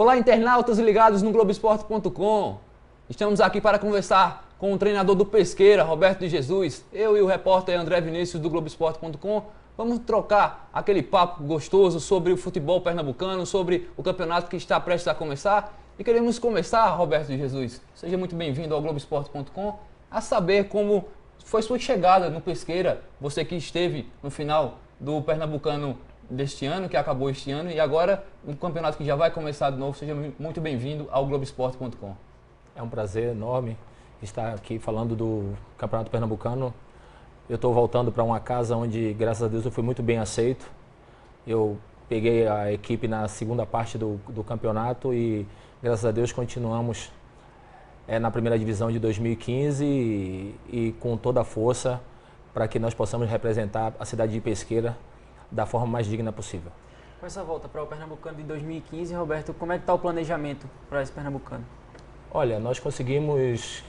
Olá, internautas ligados no Globoesporte.com. Estamos aqui para conversar com o treinador do Pesqueira, Roberto de Jesus. Eu e o repórter André Vinícius do Globoesporte.com vamos trocar aquele papo gostoso sobre o futebol pernambucano, sobre o campeonato que está prestes a começar. E queremos começar, Roberto de Jesus, seja muito bem-vindo ao Globoesporte.com, a saber como foi sua chegada no Pesqueira, você que esteve no final do Pernambucano deste ano, que acabou este ano, e agora um campeonato que já vai começar de novo. Seja muito bem-vindo ao Globoesporte.com. É um prazer enorme estar aqui falando do Campeonato Pernambucano. Eu estou voltando para uma casa onde, graças a Deus, eu fui muito bem aceito. Eu peguei a equipe na segunda parte do campeonato e, graças a Deus, continuamos na primeira divisão de 2015 e com toda a força para que nós possamos representar a cidade de Pesqueira da forma mais digna possível. Com essa volta para o Pernambucano de 2015, Roberto, como é que está o planejamento para esse Pernambucano? Olha, nós conseguimos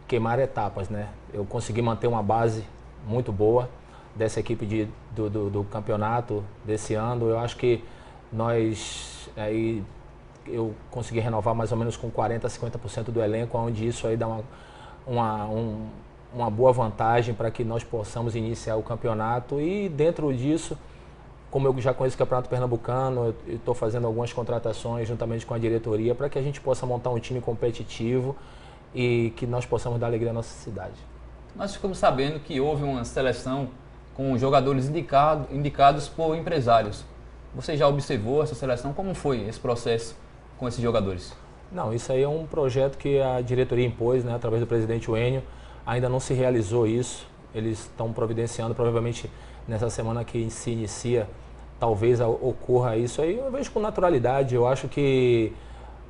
queimar etapas, né? Eu consegui manter uma base muito boa dessa equipe do campeonato desse ano. Eu acho que eu consegui renovar mais ou menos com 40% a 50% do elenco, onde isso aí dá uma boa vantagem para que nós possamos iniciar o campeonato. E dentro disso, como eu já conheço o Campeonato Pernambucano, eu estou fazendo algumas contratações juntamente com a diretoria para que a gente possa montar um time competitivo e que nós possamos dar alegria à nossa cidade. Nós ficamos sabendo que houve uma seleção com jogadores indicados por empresários. Você já observou essa seleção? Como foi esse processo com esses jogadores? Não, isso aí é um projeto que a diretoria impôs, né, através do presidente Wênio. Ainda não se realizou isso. Eles estão providenciando, provavelmente nessa semana que se inicia, talvez ocorra isso aí. Eu vejo com naturalidade. Eu acho que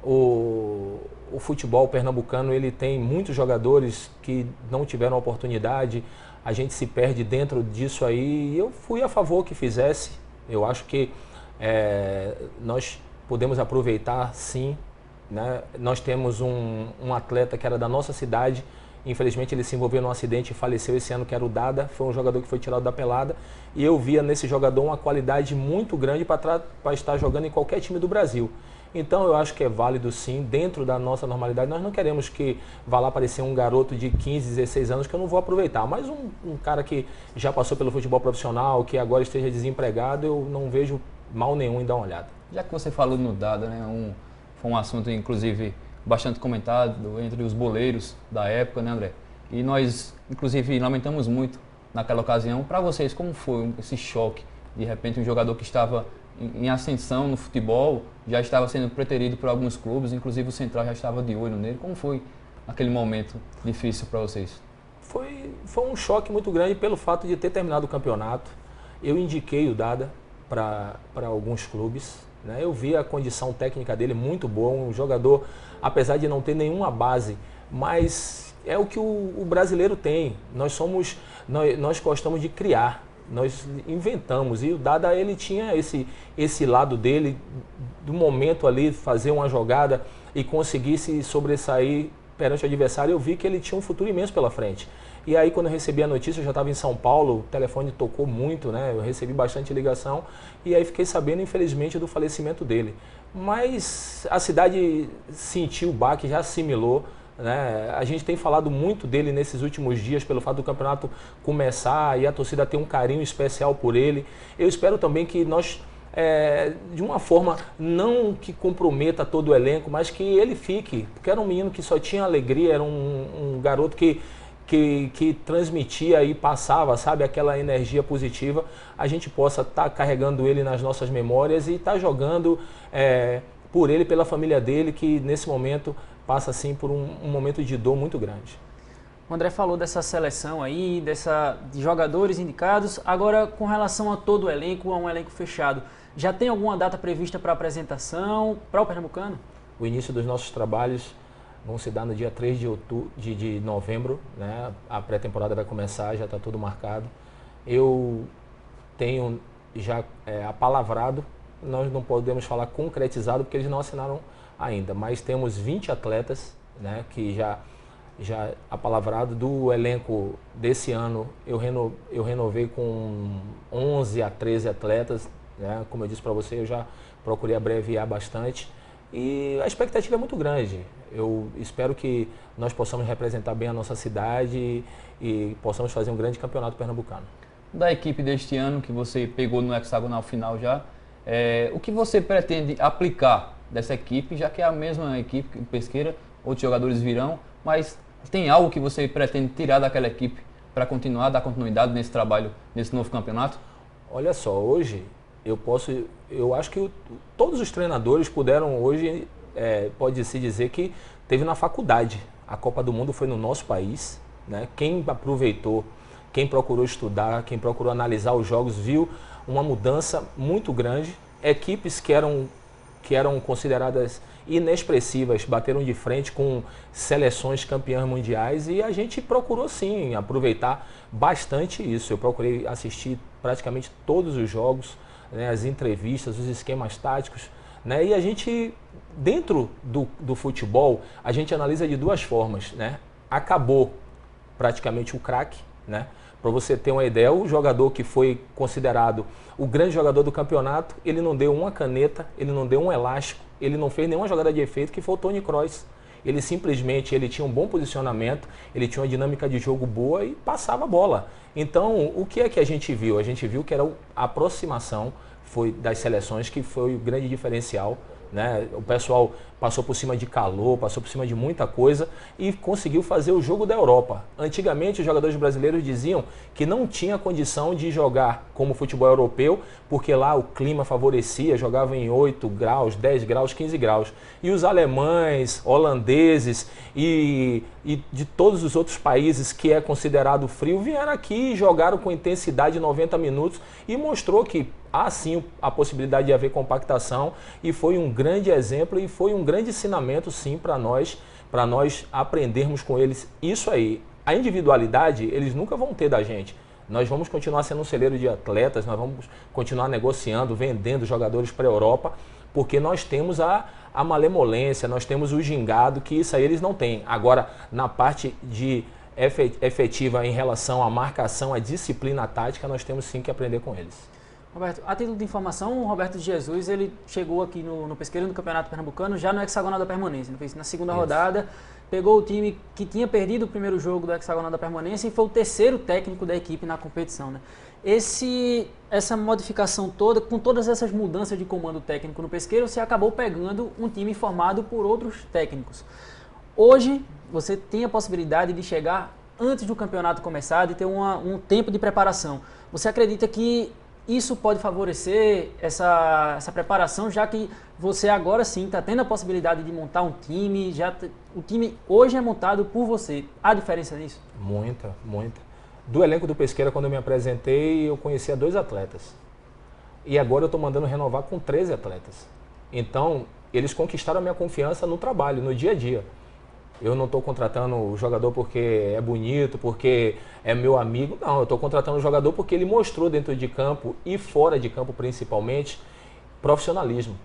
o futebol pernambucano, ele tem muitos jogadores que não tiveram oportunidade. A gente se perde dentro disso aí. Eu fui a favor que fizesse. Eu acho que nós podemos aproveitar, sim, né? Nós temos um atleta que era da nossa cidade. Infelizmente ele se envolveu num acidente e faleceu esse ano, que era o Dada. Foi um jogador que foi tirado da pelada. E eu via nesse jogador uma qualidade muito grande para estar jogando em qualquer time do Brasil. Então eu acho que é válido, sim, dentro da nossa normalidade. Nós não queremos que vá lá aparecer um garoto de 15, 16 anos que eu não vou aproveitar. Mas um cara que já passou pelo futebol profissional, que agora esteja desempregado, eu não vejo mal nenhum em dar uma olhada. Já que você falou no Dada, né, foi um assunto, inclusive, bastante comentado entre os boleiros da época, né, André? E nós, inclusive, lamentamos muito naquela ocasião. Para vocês, como foi esse choque? De repente, um jogador que estava em ascensão no futebol já estava sendo preterido por alguns clubes, inclusive o Central já estava de olho nele. Como foi aquele momento difícil para vocês? Foi um choque muito grande pelo fato de ter terminado o campeonato. Eu indiquei o Dada para alguns clubes. Eu vi a condição técnica dele muito boa, um jogador, apesar de não ter nenhuma base, mas é o que o brasileiro tem. Nós gostamos de criar, nós inventamos, e o Dada, ele tinha esse lado dele, do momento ali, fazer uma jogada e conseguir se sobressair perante o adversário. Eu vi que ele tinha um futuro imenso pela frente. E aí, quando eu recebi a notícia, eu já estava em São Paulo, o telefone tocou muito, né? Eu recebi bastante ligação e aí fiquei sabendo, infelizmente, do falecimento dele. Mas a cidade sentiu o baque, já assimilou, né? A gente tem falado muito dele nesses últimos dias pelo fato do campeonato começar e a torcida ter um carinho especial por ele. Eu espero também que nós, de uma forma não que comprometa todo o elenco, mas que ele fique, porque era um menino que só tinha alegria, era um garoto que transmitia e passava, sabe, aquela energia positiva. A gente possa estar carregando ele nas nossas memórias e estar jogando por ele, pela família dele, que nesse momento passa assim por um momento de dor muito grande. O André falou dessa seleção aí, de jogadores indicados. Agora, com relação a todo o elenco, a um elenco fechado, já tem alguma data prevista para apresentação para o Pernambucano? O início dos nossos trabalhos vão se dar no dia 3 de novembro, né? A pré-temporada vai começar, já está tudo marcado. Eu tenho já apalavrado, nós não podemos falar concretizado porque eles não assinaram ainda, mas temos 20 atletas, né, que já apalavrado. Do elenco desse ano eu renovei com 11 a 13 atletas, né? Como eu disse para você, eu já procurei abreviar bastante e a expectativa é muito grande. Eu espero que nós possamos representar bem a nossa cidade e possamos fazer um grande campeonato pernambucano. Da equipe deste ano que você pegou no hexagonal final já, o que você pretende aplicar dessa equipe, já que é a mesma equipe Pesqueira, outros jogadores virão, mas tem algo que você pretende tirar daquela equipe para continuar, dar continuidade nesse trabalho, nesse novo campeonato? Olha só, hoje eu acho que todos os treinadores puderam hoje, pode-se dizer que teve na faculdade. A Copa do Mundo foi no nosso país, né? Quem aproveitou, quem procurou estudar, quem procurou analisar os jogos, viu uma mudança muito grande. Equipes que eram consideradas inexpressivas bateram de frente com seleções campeãs mundiais e a gente procurou sim aproveitar bastante isso. Eu procurei assistir praticamente todos os jogos, né, as entrevistas, os esquemas táticos, né, e a gente, dentro do futebol, a gente analisa de duas formas, né? Acabou praticamente o craque, né? Para você ter uma ideia, o jogador que foi considerado o grande jogador do campeonato, ele não deu uma caneta, ele não deu um elástico, ele não fez nenhuma jogada de efeito, que foi o Toni Kroos. Ele simplesmente tinha um bom posicionamento, ele tinha uma dinâmica de jogo boa e passava a bola. Então, o que é que a gente viu? A gente viu que era a aproximação das seleções, que foi o grande diferencial, né? O pessoal passou por cima de calor, passou por cima de muita coisa e conseguiu fazer o jogo da Europa. Antigamente os jogadores brasileiros diziam que não tinha condição de jogar como futebol europeu, porque lá o clima favorecia, jogavam em 8 graus, 10 graus, 15 graus. E os alemães, holandeses e de todos os outros países que é considerado frio, vieram aqui e jogaram com intensidade 90 minutos e mostrou que há sim a possibilidade de haver compactação e foi um grande exemplo e foi um grande ensinamento sim para nós aprendermos com eles isso aí. A individualidade eles nunca vão ter da gente. Nós vamos continuar sendo um celeiro de atletas, nós vamos continuar negociando, vendendo jogadores para a Europa, porque nós temos a malemolência, nós temos o gingado, que isso aí eles não têm. Agora, na parte de efetiva em relação à marcação, à disciplina tática, nós temos sim que aprender com eles. Roberto, a título de informação, o Roberto de Jesus ele chegou aqui no Pesqueira no Campeonato Pernambucano já no hexagonal da permanência. Ele fez na segunda rodada, pegou o time que tinha perdido o primeiro jogo do hexagonal da permanência e foi o terceiro técnico da equipe na competição, né? Essa modificação toda, com todas essas mudanças de comando técnico no Pesqueira, você acabou pegando um time formado por outros técnicos. Hoje, você tem a possibilidade de chegar antes do campeonato começar, de ter um tempo de preparação. Você acredita que isso pode favorecer essa preparação, já que você agora sim está tendo a possibilidade de montar um time, o time hoje é montado por você. Há diferença nisso? Muita, muita. Do elenco do Pesqueira, quando eu me apresentei, eu conhecia 2 atletas. E agora eu estou mandando renovar com 13 atletas. Então, eles conquistaram a minha confiança no trabalho, no dia a dia. Eu não estou contratando o jogador porque é bonito, porque é meu amigo. Não, eu estou contratando o jogador porque ele mostrou dentro de campo e fora de campo principalmente profissionalismo.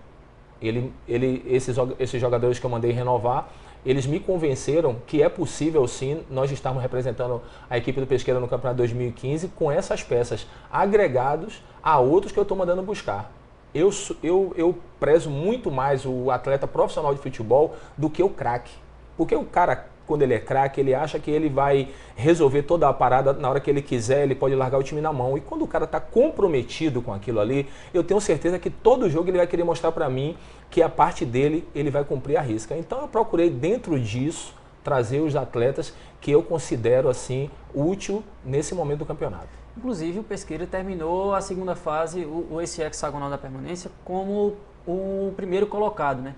Esses jogadores que eu mandei renovar, eles me convenceram que é possível sim nós estarmos representando a equipe do Pesqueira no Campeonato 2015 com essas peças agregados a outros que eu estou mandando buscar. Eu prezo muito mais o atleta profissional de futebol do que o craque. Porque o cara, quando ele é craque, ele acha que ele vai resolver toda a parada na hora que ele quiser, ele pode largar o time na mão. E quando o cara está comprometido com aquilo ali, eu tenho certeza que todo jogo ele vai querer mostrar para mim que a parte dele ele vai cumprir a risca. Então eu procurei dentro disso trazer os atletas que eu considero assim útil nesse momento do campeonato. Inclusive o Pesqueira terminou a segunda fase, esse hexagonal da permanência, como o primeiro colocado, né?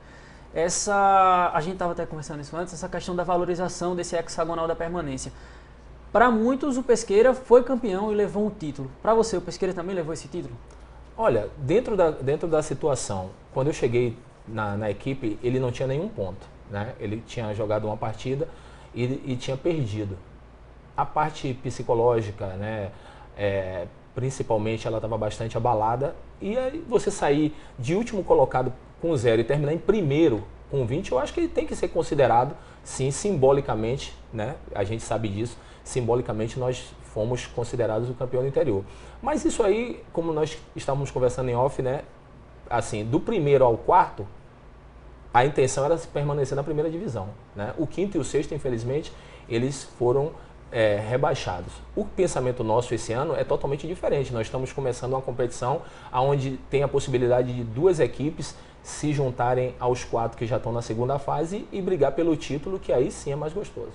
A gente estava até conversando isso antes, essa questão da valorização desse hexagonal da permanência. Para muitos, o Pesqueira foi campeão e levou um título. Para você, o Pesqueira também levou esse título? Olha, dentro da situação, quando eu cheguei na equipe, ele não tinha nenhum ponto, né? Ele tinha jogado uma partida e tinha perdido. A parte psicológica, né? Principalmente, ela estava bastante abalada. E aí você sair de último colocado com 0 e terminar em primeiro com 20, eu acho que ele tem que ser considerado, sim, simbolicamente, né? A gente sabe disso, simbolicamente nós fomos considerados o campeão do interior. Mas isso aí, como nós estávamos conversando em off, né? Assim, do primeiro ao quarto, a intenção era permanecer na primeira divisão, né? O quinto e o sexto, infelizmente, eles foram rebaixados. O pensamento nosso esse ano é totalmente diferente. Nós estamos começando uma competição onde tem a possibilidade de 2 equipes se juntarem aos 4 que já estão na segunda fase e brigar pelo título, que aí sim é mais gostoso.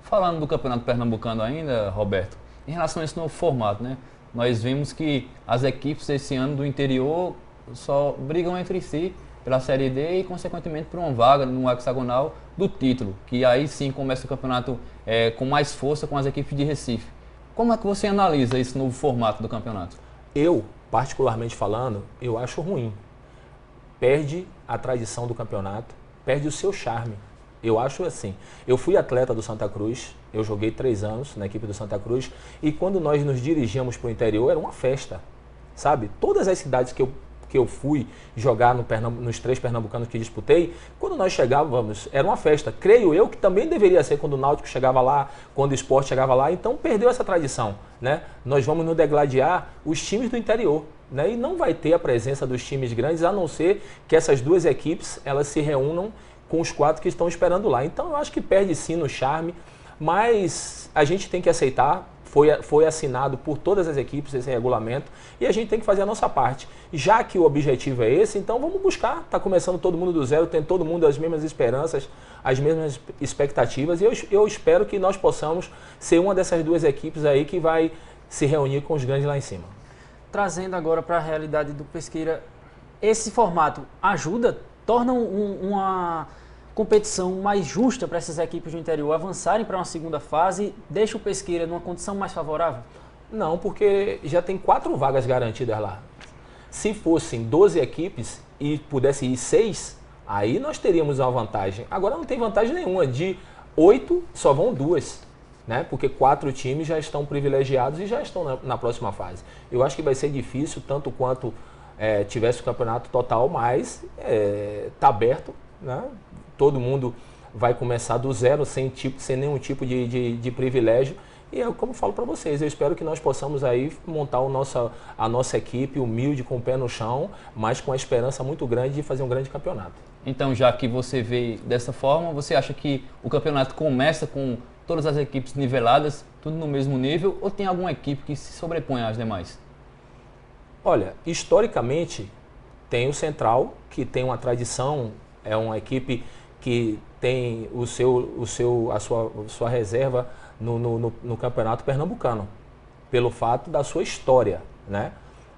Falando do Campeonato Pernambucano ainda, Roberto, em relação a esse novo formato, né? Nós vimos que as equipes esse ano do interior só brigam entre si pela Série D e, consequentemente, por uma vaga no hexagonal do título, que aí sim começa o campeonato com mais força com as equipes de Recife. Como é que você analisa esse novo formato do campeonato? Eu, particularmente falando, eu acho ruim. Perde a tradição do campeonato, perde o seu charme. Eu acho assim. Eu fui atleta do Santa Cruz, eu joguei 3 anos na equipe do Santa Cruz e quando nós nos dirigíamos para o interior era uma festa, sabe? Todas as cidades que eu fui jogar nos 3 pernambucanos que disputei, quando nós chegávamos, era uma festa. Creio eu que também deveria ser quando o Náutico chegava lá, quando o Sport chegava lá, então perdeu essa tradição, né? Nós vamos nos degladiar os times do interior, né? E não vai ter a presença dos times grandes, a não ser que essas 2 equipes, elas se reúnam com os 4 que estão esperando lá. Então eu acho que perde sim no charme, mas a gente tem que aceitar. Foi assinado por todas as equipes esse regulamento e a gente tem que fazer a nossa parte. Já que o objetivo é esse, então vamos buscar. Está começando todo mundo do zero, tem todo mundo as mesmas esperanças, as mesmas expectativas e eu espero que nós possamos ser uma dessas 2 equipes aí que vai se reunir com os grandes lá em cima. Trazendo agora para a realidade do Pesqueira, esse formato ajuda, torna uma competição mais justa para essas equipes do interior avançarem para uma segunda fase, deixa o Pesqueira numa condição mais favorável? Não, porque já tem 4 vagas garantidas lá. Se fossem 12 equipes e pudesse ir 6, aí nós teríamos uma vantagem. Agora não tem vantagem nenhuma, de 8 só vão 2, né? Porque 4 times já estão privilegiados e já estão na próxima fase. Eu acho que vai ser difícil, tanto quanto tivesse o campeonato total, mas está aberto, né? Todo mundo vai começar do zero, sem nenhum tipo de privilégio. E é como eu falo para vocês, eu espero que nós possamos aí montar a nossa equipe humilde, com o pé no chão, mas com a esperança muito grande de fazer um grande campeonato. Então, já que você vê dessa forma, você acha que o campeonato começa com todas as equipes niveladas, tudo no mesmo nível, ou tem alguma equipe que se sobrepõe às demais? Olha, historicamente, tem o Central, que tem uma tradição, é uma equipe que tem a sua reserva no campeonato pernambucano, pelo fato da sua história, né?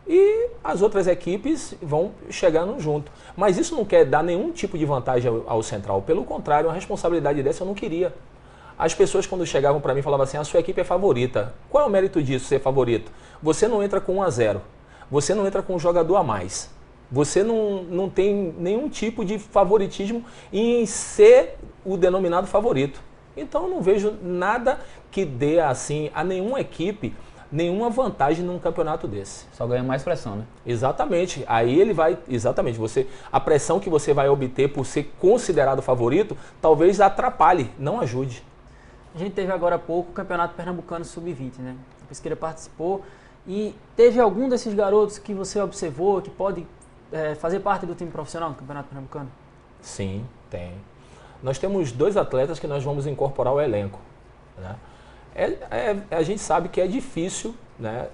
E as outras equipes vão chegando junto. Mas isso não quer dar nenhum tipo de vantagem ao Central. Pelo contrário, uma responsabilidade dessa eu não queria. As pessoas, quando chegavam para mim, falavam assim: a sua equipe é favorita. Qual é o mérito disso, ser favorito? Você não entra com 1-0. Você não entra com um jogador a mais. Você não tem nenhum tipo de favoritismo em ser o denominado favorito. Então eu não vejo nada que dê assim a nenhuma equipe nenhuma vantagem num campeonato desse. Só ganha mais pressão, né? Exatamente. Aí ele vai, a pressão que você vai obter por ser considerado favorito, talvez atrapalhe, não ajude. A gente teve agora há pouco o Campeonato Pernambucano Sub-20, né? A Pesqueira participou e teve algum desses garotos que você observou que pode fazer parte do time profissional do Campeonato Pernambucano? Sim, tem. Nós temos 2 atletas que nós vamos incorporar ao elenco, né? A gente sabe que é difícil, né,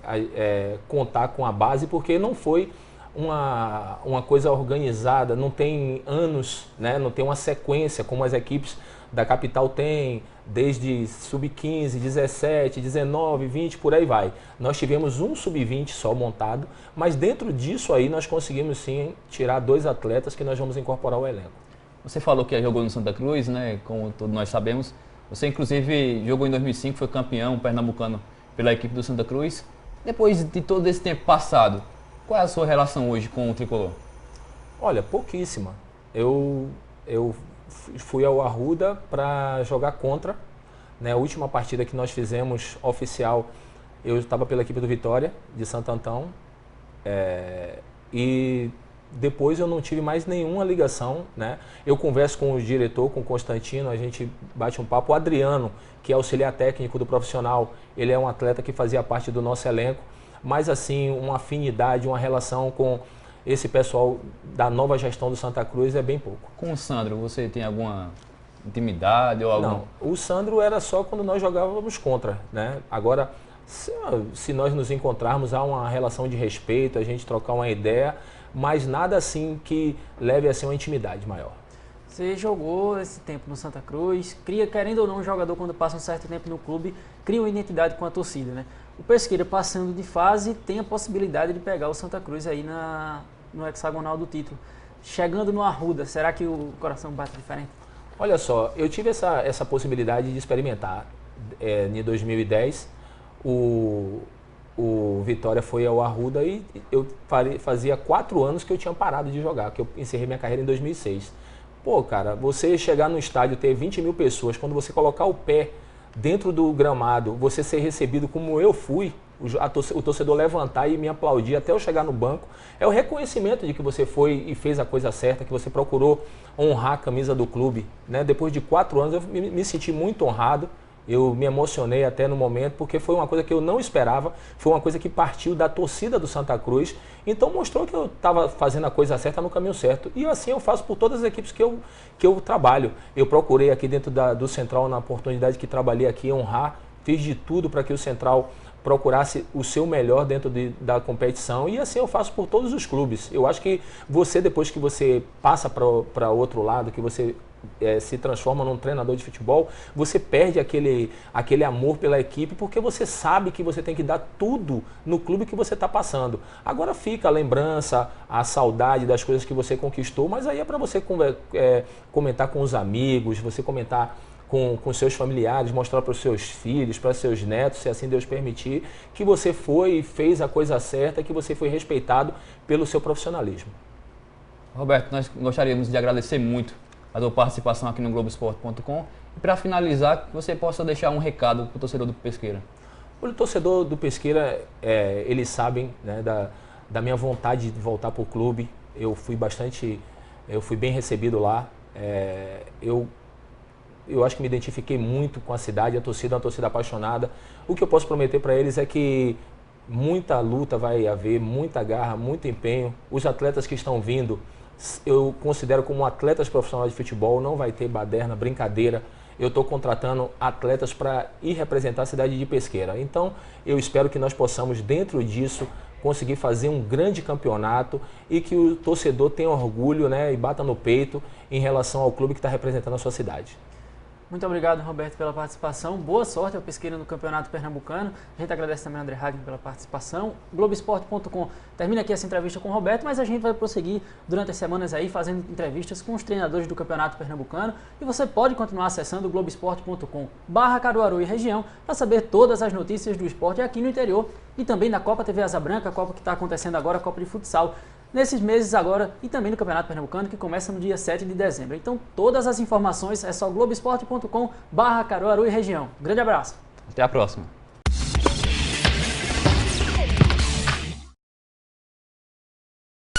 contar com a base, porque não foi uma coisa organizada, não tem anos, né, não tem uma sequência como as equipes da capital têm, desde sub-15, 17, 19, 20, por aí vai. Nós tivemos um sub-20 só montado, mas dentro disso aí nós conseguimos sim tirar 2 atletas que nós vamos incorporar ao elenco. Você falou que jogou no Santa Cruz, né? Como todos nós sabemos. Você, inclusive, jogou em 2005, foi campeão pernambucano pela equipe do Santa Cruz. Depois de todo esse tempo passado, qual é a sua relação hoje com o Tricolor? Olha, pouquíssima. Eu fui ao Arruda para jogar contra, né? A última partida que nós fizemos oficial, eu estava pela equipe do Vitória, de Santo Antão. E depois eu não tive mais nenhuma ligação, né? Eu converso com o diretor, com o Constantino, a gente bate um papo. O Adriano, que é auxiliar técnico do profissional, ele é um atleta que fazia parte do nosso elenco, mas assim, uma afinidade, uma relação com esse pessoal da nova gestão do Santa Cruz é bem pouco. Com o Sandro, você tem alguma intimidade ou algum... Não, o Sandro era só quando nós jogávamos contra, né? Agora, se nós nos encontrarmos, há uma relação de respeito, a gente trocar uma ideia, mas nada assim que leve a ser uma intimidade maior. Você jogou esse tempo no Santa Cruz, querendo ou não, um jogador quando passa um certo tempo no clube, cria uma identidade com a torcida, né? O Pesqueira passando de fase tem a possibilidade de pegar o Santa Cruz aí no hexagonal do título. Chegando no Arruda, será que o coração bate diferente? Olha só, eu tive essa possibilidade de experimentar. Em 2010, o Vitória foi ao Arruda e eu fazia 4 anos que eu tinha parado de jogar, que eu encerrei minha carreira em 2006. Pô, cara, você chegar no estádio, ter 20 mil pessoas, quando você colocar o pé dentro do gramado, você ser recebido como eu fui, o torcedor levantar e me aplaudir até eu chegar no banco, é o reconhecimento de que você foi e fez a coisa certa, que você procurou honrar a camisa do clube, né? Depois de 4 anos eu me senti muito honrado. Eu me emocionei até no momento, porque foi uma coisa que eu não esperava, foi uma coisa que partiu da torcida do Santa Cruz, então mostrou que eu estava fazendo a coisa certa no caminho certo. E assim eu faço por todas as equipes que eu trabalho. Eu procurei aqui dentro do Central, na oportunidade que trabalhei aqui, honrar, fiz de tudo para que o Central procurasse o seu melhor dentro da competição, e assim eu faço por todos os clubes. Eu acho que você, depois que você passa para outro lado, que você se transforma num treinador de futebol, você perde aquele amor pela equipe, porque você sabe que você tem que dar tudo no clube que você está passando. Agora fica a lembrança, a saudade das coisas que você conquistou, mas aí é para você comentar com os amigos, você comentar com seus familiares, mostrar para os seus filhos, para seus netos, se assim Deus permitir, que você foi e fez a coisa certa, que você foi respeitado pelo seu profissionalismo. Roberto, nós gostaríamos de agradecer muito a sua participação aqui no Globoesporte.com. E para finalizar, que você possa deixar um recado para o torcedor do Pesqueira. O torcedor do Pesqueira, eles sabem, né, da minha vontade de voltar para o clube. Eu fui bem recebido lá. Eu acho que me identifiquei muito com a cidade, a torcida é uma torcida apaixonada. O que eu posso prometer para eles é que muita luta vai haver, muita garra, muito empenho. Os atletas que estão vindo, eu considero como atletas profissionais de futebol, não vai ter baderna, brincadeira. Eu estou contratando atletas para ir representar a cidade de Pesqueira. Então, eu espero que nós possamos, dentro disso, conseguir fazer um grande campeonato e que o torcedor tenha orgulho, né, e bata no peito em relação ao clube que está representando a sua cidade. Muito obrigado, Roberto, pela participação. Boa sorte ao Pesqueira no Campeonato Pernambucano. A gente agradece também ao André Hagen pela participação. Globoesporte.com termina aqui essa entrevista com o Roberto, mas a gente vai prosseguir durante as semanas aí fazendo entrevistas com os treinadores do Campeonato Pernambucano. E você pode continuar acessando globoesporte.com/Caruaru e região para saber todas as notícias do esporte aqui no interior e também da Copa TV Asa Branca, a Copa que está acontecendo agora, a Copa de Futsal, nesses meses agora, e também no Campeonato Pernambucano, que começa no dia 7 de dezembro. Então, todas as informações é só globoesporte.com/Caruaru e região. Grande abraço. Até a próxima.